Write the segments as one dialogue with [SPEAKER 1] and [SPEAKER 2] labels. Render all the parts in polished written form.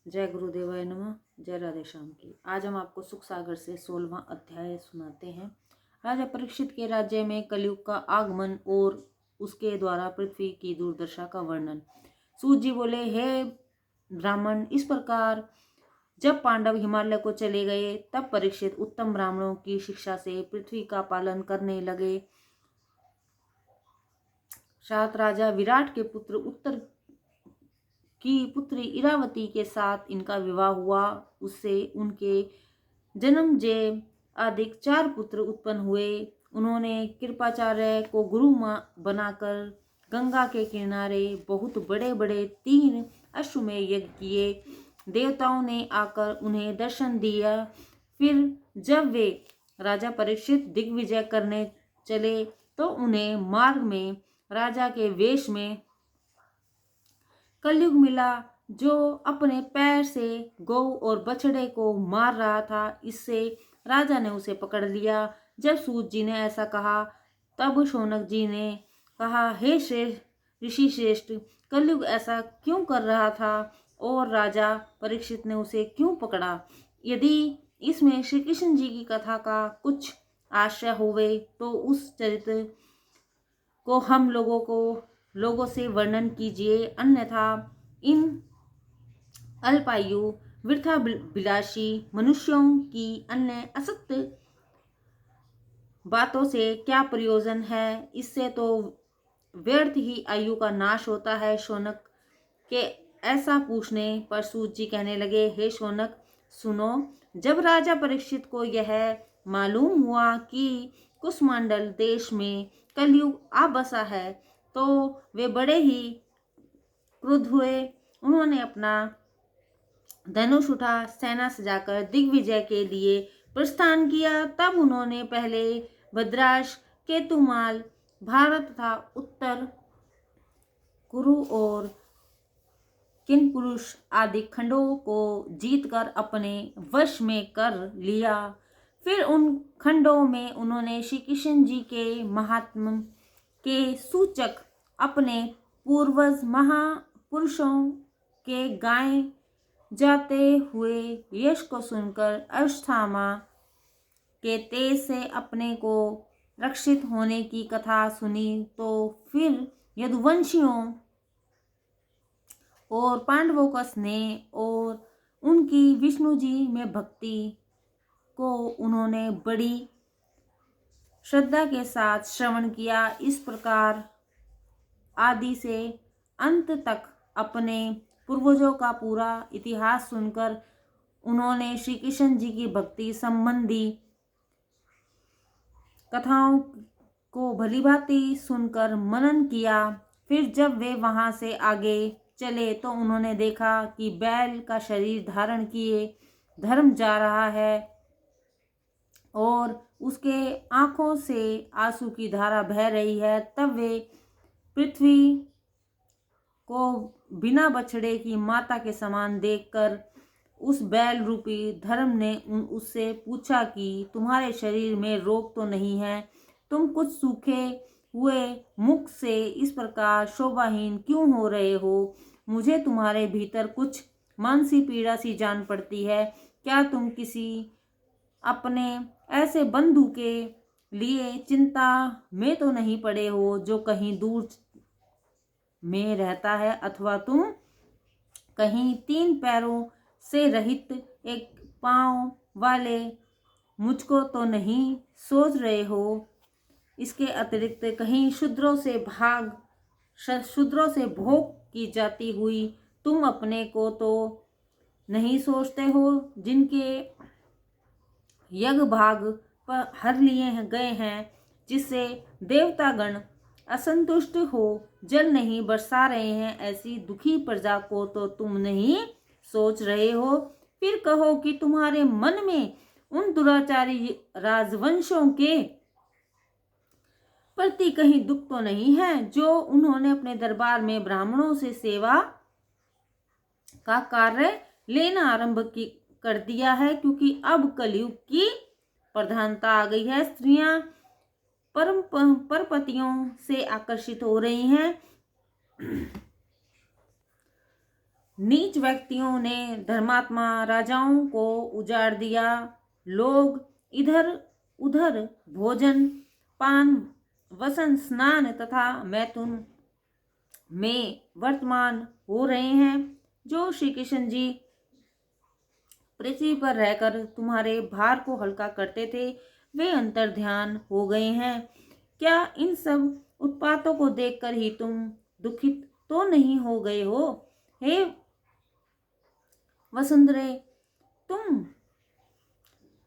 [SPEAKER 1] जय गुरुदेवाय नमः। जय राधे श्याम की। आज हम आपको सुख सागर से 16वां अध्याय सुनाते हैं। राजा परीक्षित के राज्य में कलयुग का आगमन और उसके द्वारा पृथ्वी की दुर्दशा का वर्णन। सूत जी बोले, हे ब्राह्मण, इस प्रकार जब पांडव हिमालय को चले गए तब परीक्षित उत्तम ब्राह्मणों की शिक्षा से पृथ्वी का पालन करने लगे। सात राजा विराट के पुत्र उत्तर की पुत्री इरावती के साथ इनका विवाह हुआ। उससे उनके जन्मजय अधिक 4 पुत्र उत्पन्न हुए। उन्होंने कृपाचार्य को गुरु बनाकर गंगा के किनारे बहुत बड़े बड़े 3 अश्वमेध यज्ञ किए। देवताओं ने आकर उन्हें दर्शन दिया। फिर जब वे राजा परीक्षित दिग्विजय करने चले तो उन्हें मार्ग में राजा के वेश में कलयुग मिला, जो अपने पैर से गौ और बछड़े को मार रहा था। इससे राजा ने उसे पकड़ लिया। जब सूत जी ने ऐसा कहा तब शौनक जी ने कहा, हे श्रेष्ठ ऋषि श्रेष्ठ, कलयुग ऐसा क्यों कर रहा था और राजा परीक्षित ने उसे क्यों पकड़ा? यदि इसमें श्री कृष्ण जी की कथा का कुछ आशय होवे तो उस चरित्र को हम लोगों से वर्णन कीजिए, अन्यथा इन अल्पायु वृथा विलासी मनुष्यों की अन्य असत्य बातों से क्या प्रयोजन है? इससे तो व्यर्थ ही आयु का नाश होता है। शौनक के ऐसा पूछने पर सूत जी कहने लगे, हे शौनक सुनो, जब राजा परीक्षित को यह मालूम हुआ कि कुसमंडल देश में कलयुग आ बसा है तो वे बड़े ही क्रुद्ध हुए। उन्होंने अपना धनुष उठा, सेना सजाकर दिग्विजय के लिए प्रस्थान किया। तब उन्होंने पहले भद्राश, केतुमाल, भारत तथा उत्तर कुरु और किनपुरुष आदि खंडों को जीतकर अपने वश में कर लिया। फिर उन खंडों में उन्होंने श्री कृष्ण जी के महात्म्य के सूचक अपने पूर्वज महापुरुषों के गाए जाते हुए यश को सुनकर अश्वत्थामा के तेज से अपने को रक्षित होने की कथा सुनी। तो फिर यदुवंशियों और पांडवों का स्नेह और उनकी विष्णु जी में भक्ति को उन्होंने बड़ी श्रद्धा के साथ श्रवण किया। इस प्रकार आदि से अंत तक अपने पूर्वजों का पूरा इतिहास सुनकर उन्होंने श्री कृष्ण जी की भक्ति संबंधी कथाओं को भलीभांति सुनकर मनन किया। फिर जब वे वहां से आगे चले तो उन्होंने देखा कि बैल का शरीर धारण किए धर्म जा रहा है और उसके आंखों से आंसू की धारा बह रही है। तब वे पृथ्वी को बिना बछड़े की माता के समान देखकर उस बैल रूपी धर्म ने उससे पूछा कि तुम्हारे शरीर में रोग तो नहीं है? तुम कुछ सूखे हुए मुख से इस प्रकार शोभाहीन क्यों हो रहे हो? मुझे तुम्हारे भीतर कुछ मानसी पीड़ा सी जान पड़ती है। क्या तुम किसी अपने ऐसे बंधु के लिए चिंता में तो नहीं पड़े हो जो कहीं दूर में रहता है, अथवा तुम कहीं 3 पैरों से रहित एक पांव वाले मुझको तो नहीं सोच रहे हो? इसके अतिरिक्त कहीं शूद्रों से भोग की जाती हुई तुम अपने को तो नहीं सोचते हो, जिनके यज्ञ भाग पर हर लिए गए हैं, जिससे देवतागण असंतुष्ट हो जल नहीं बरसा रहे हैं, ऐसी दुखी प्रजा को तो तुम नहीं सोच रहे हो। फिर कहो कि तुम्हारे मन में उन दुराचारी राजवंशों के प्रति कहीं दुख तो नहीं है जो उन्होंने अपने दरबार में ब्राह्मणों से सेवा का कार्य लेना आरंभ कर दिया है, क्योंकि अब कलयुग की प्रधानता आ गई है। स्त्रियां परपतियों से आकर्षित हो रही हैं। नीच व्यक्तियों ने धर्मात्मा राजाओं को उजाड़ दिया। लोग इधर उधर भोजन पान वसन स्नान तथा मैथुन में वर्तमान हो रहे हैं। जो श्री कृष्ण जी पृथ्वी पर रहकर तुम्हारे भार को हल्का करते थे, वे अंतर्ध्यान हो गए हैं। क्या इन सब उत्पातों को देखकर ही तुम दुखित तो नहीं हो गए हो? हे वसुंधरे, तुम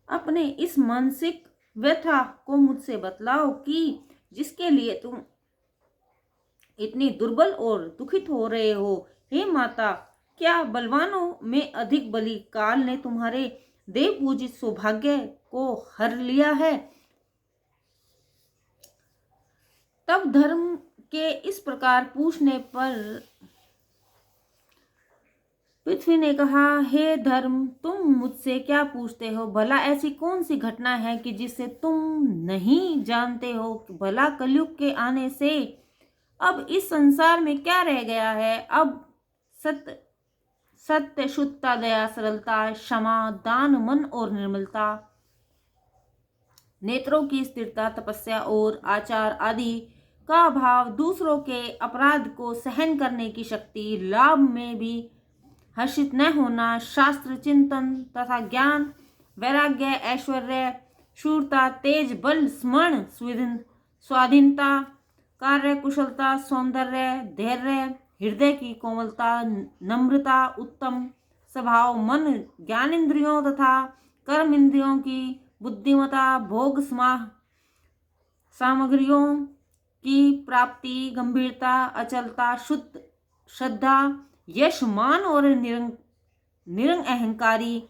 [SPEAKER 1] अपने इस मानसिक व्यथा को मुझसे बतलाओ कि जिसके लिए तुम इतनी दुर्बल और दुखित हो रहे हो। हे माता, क्या बलवानों में अधिक बली काल ने तुम्हारे देव पूजित सौभाग्य को हर लिया है? तब धर्म के इस प्रकार पूछने पर पृथ्वी ने कहा, हे धर्म, तुम मुझसे क्या पूछते हो? भला ऐसी कौन सी घटना है कि जिसे तुम नहीं जानते हो? भला कलयुग के आने से अब इस संसार में क्या रह गया है? अब सत्य शुद्धता दया सरलता क्षमा दान मन और निर्मलता, नेत्रों की स्थिरता तपस्या और आचार आदि का भाव, दूसरों के अपराध को सहन करने की शक्ति, लाभ में भी हर्षित न होना, शास्त्र चिंतन तथा ज्ञान, वैराग्य, ऐश्वर्य, शूरता, तेज, बल, स्मरण, स्वाधीनता, कार्य कुशलता, सौंदर्य, धैर्य, हृदय की कोमलता, नम्रता, उत्तम स्वभाव, मन, ज्ञानेंद्रियों तथा कर्म इंद्रियों की बुद्धिमता, भोग सामग्रियों की प्राप्ति, गंभीरता, अचलता, शुद्ध श्रद्धा, यश मान और निरंग अहंकारी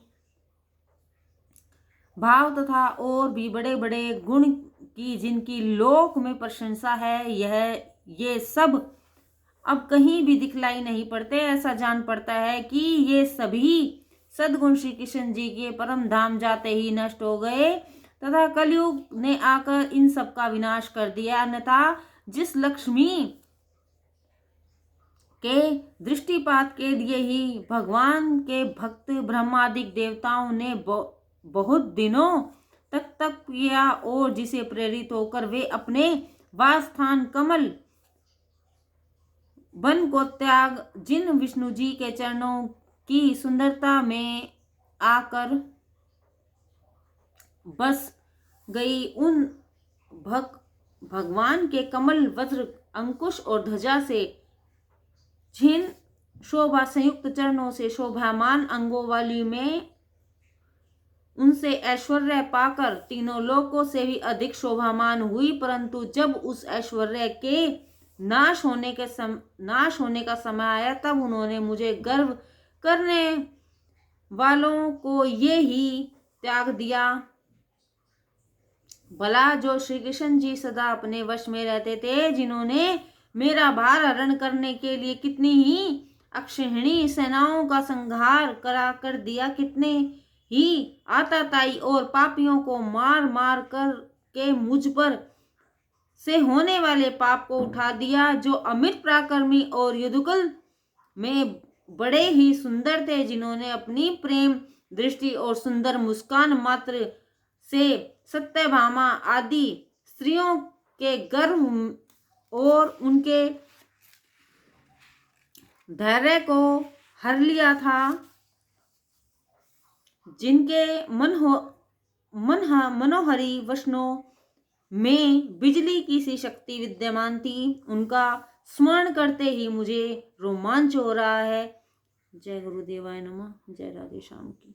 [SPEAKER 1] भाव तथा और भी बड़े बड़े गुण की जिनकी लोक में प्रशंसा है, ये सब अब कहीं भी दिखलाई नहीं पड़ते। ऐसा जान पड़ता है कि ये सभी सद्गुण श्री कृष्ण जी के परम धाम जाते ही नष्ट हो गए तथा कलयुग ने आकर इन सब का विनाश कर दिया। अन्यथा जिस लक्ष्मी के दृष्टिपात के लिए ही भगवान के भक्त ब्रह्मादिक देवताओं ने बहुत दिनों तक तप किया और जिसे प्रेरित होकर वे अपने वासस्थान कमल वन को त्याग जिन विष्णु जी के चरणों की सुंदरता में आकर बस गई, उन भगवान के कमल वज्र अंकुश और ध्वजा से जिन शोभा संयुक्त चरणों से शोभामान अंगों वाली में उनसे ऐश्वर्य पाकर तीनों लोकों से भी अधिक शोभामान हुई। परंतु जब उस ऐश्वर्य के नाश होने का समय आया, तब उन्होंने मुझे गर्व करने वालों को ये ही त्याग दिया। भला जो श्री कृष्ण जी सदा अपने वश में रहते थे, जिन्होंने मेरा भार हरण करने के लिए कितनी ही अक्षिणी सेनाओं का संहार करा कर दिया, कितने ही आताताई और पापियों को मार मार कर के मुझ पर से होने वाले पाप को उठा दिया, जो अमित पराक्रमी और युद्धकल में बड़े ही सुंदर थे, जिन्होंने अपनी प्रेम दृष्टि और सुंदर मुस्कान मात्र से सत्यभामा आदि स्त्रियों के गर्व और उनके धैर्य को हर लिया था। जिनके मनोहरी वचनों में बिजली की सी शक्ति विद्यमान थी, उनका स्मरण करते ही मुझे रोमांच हो रहा है। जय गुरुदेवाय नमः। जय राधे श्याम की।